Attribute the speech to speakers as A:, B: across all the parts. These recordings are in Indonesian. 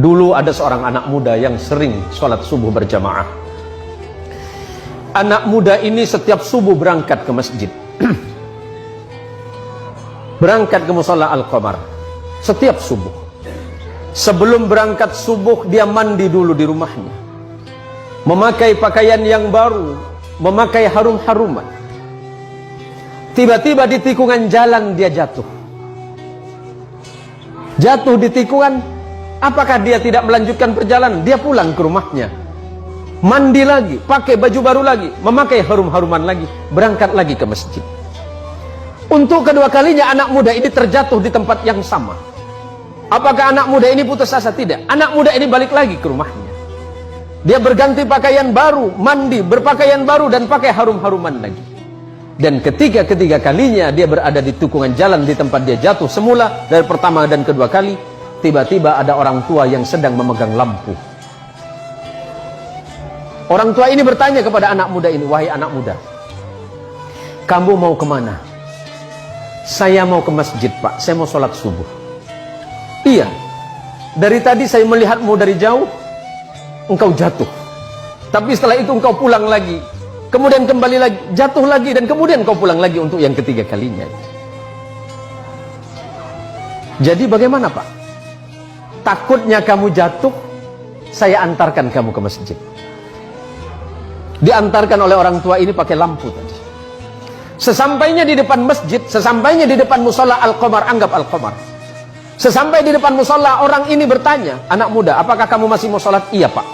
A: Dulu ada seorang anak muda yang sering sholat subuh berjamaah. Anak muda ini setiap subuh berangkat ke masjid. Berangkat ke mushola Al-Qamar setiap subuh. Sebelum berangkat subuh dia mandi dulu di rumahnya, memakai pakaian yang baru, memakai harum-haruman. Tiba-tiba di tikungan jalan dia jatuh. Jatuh di tikungan. Apakah dia tidak melanjutkan perjalanan? Dia pulang ke rumahnya, mandi lagi, pakai baju baru lagi, memakai harum-haruman lagi, berangkat lagi ke masjid. Untuk kedua kalinya anak muda ini terjatuh di tempat yang sama. Apakah anak muda ini putus asa? Tidak. Anak muda ini balik lagi ke rumahnya. Dia berganti pakaian baru, mandi, berpakaian baru, dan pakai harum-haruman lagi. Dan ketiga kalinya dia berada di tikungan jalan di tempat dia jatuh semula dari pertama dan kedua kali, tiba-tiba ada orang tua yang sedang memegang lampu. Orang tua ini bertanya kepada anak muda ini, "Wahai anak muda, kamu mau kemana?" "Saya mau ke masjid, Pak. Saya mau sholat subuh." "Iya, dari tadi saya melihatmu dari jauh, engkau jatuh. Tapi setelah itu engkau pulang lagi, kemudian kembali lagi, jatuh lagi, dan kemudian engkau pulang lagi untuk yang ketiga kalinya. Jadi bagaimana, Pak? Takutnya kamu jatuh, saya antarkan kamu ke masjid." Diantarkan oleh orang tua ini pakai lampu tadi. Sesampainya di depan masjid, sesampainya di depan mushola Al-Qamar, anggap Al-Qamar. Sesampai di depan mushola, orang ini bertanya, "Anak muda, apakah kamu masih mau sholat?" "Iya, Pak."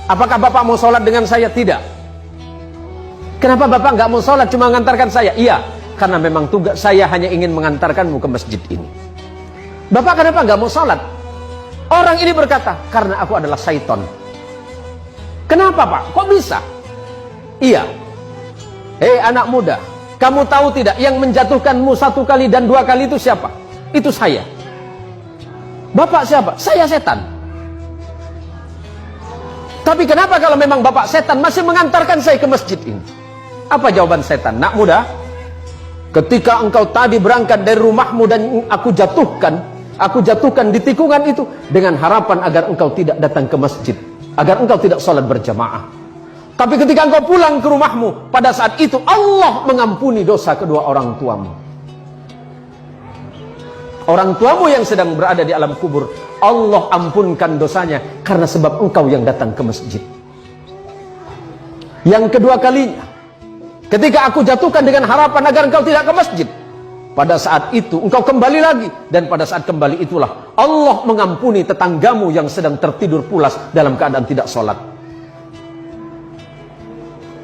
A: "Apakah Bapak mau sholat dengan saya?" "Tidak." "Kenapa Bapak nggak mau sholat, cuma mengantarkan saya?" "Iya, karena memang tugas saya hanya ingin mengantarkanmu ke masjid ini." "Bapak kenapa nggak mau sholat?" Orang ini berkata, "Karena aku adalah syaitan." "Kenapa, Pak? Kok bisa?" "Iya. Hei anak muda, kamu tahu tidak yang menjatuhkanmu 1 kali dan 2 kali itu siapa? Itu saya." "Bapak siapa?" "Saya setan." "Tapi kenapa kalau memang Bapak setan masih mengantarkan saya ke masjid ini?" Apa jawaban setan? "Nak muda, ketika engkau tadi berangkat dari rumahmu dan aku jatuhkan di tikungan itu dengan harapan agar engkau tidak datang ke masjid, agar engkau tidak sholat berjamaah. Tapi ketika engkau pulang ke rumahmu, pada saat itu Allah mengampuni dosa kedua orang tuamu. Orang tuamu yang sedang berada di alam kubur, Allah ampunkan dosanya karena sebab engkau yang datang ke masjid. Yang kedua kalinya, ketika aku jatuhkan dengan harapan agar engkau tidak ke masjid, pada saat itu engkau kembali lagi, dan pada saat kembali itulah Allah mengampuni tetanggamu yang sedang tertidur pulas dalam keadaan tidak sholat.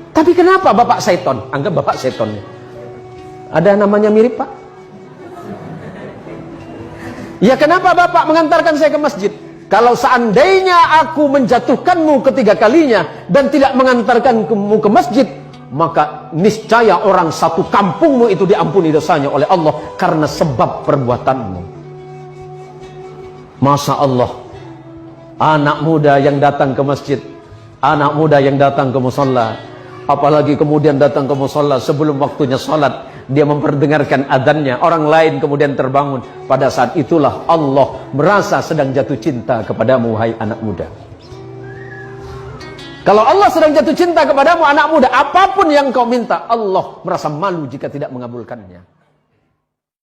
A: Tapi kenapa Bapak seton?" Anggap Bapak seton. Ada namanya mirip, Pak? "Ya kenapa Bapak mengantarkan saya ke masjid?" "Kalau seandainya aku menjatuhkanmu ketiga kalinya dan tidak mengantarkanmu ke masjid, maka niscaya orang satu kampungmu itu diampuni dosanya oleh Allah karena sebab perbuatanmu." Masya Allah, anak muda yang datang ke masjid, anak muda yang datang ke mushola, apalagi kemudian datang ke mushola sebelum waktunya sholat, dia memperdengarkan adzannya, orang lain kemudian terbangun. Pada saat itulah Allah merasa sedang jatuh cinta kepadamu, hai anak muda. Kalau Allah sedang jatuh cinta kepadamu, anak muda, apapun yang kau minta, Allah merasa malu jika tidak mengabulkannya.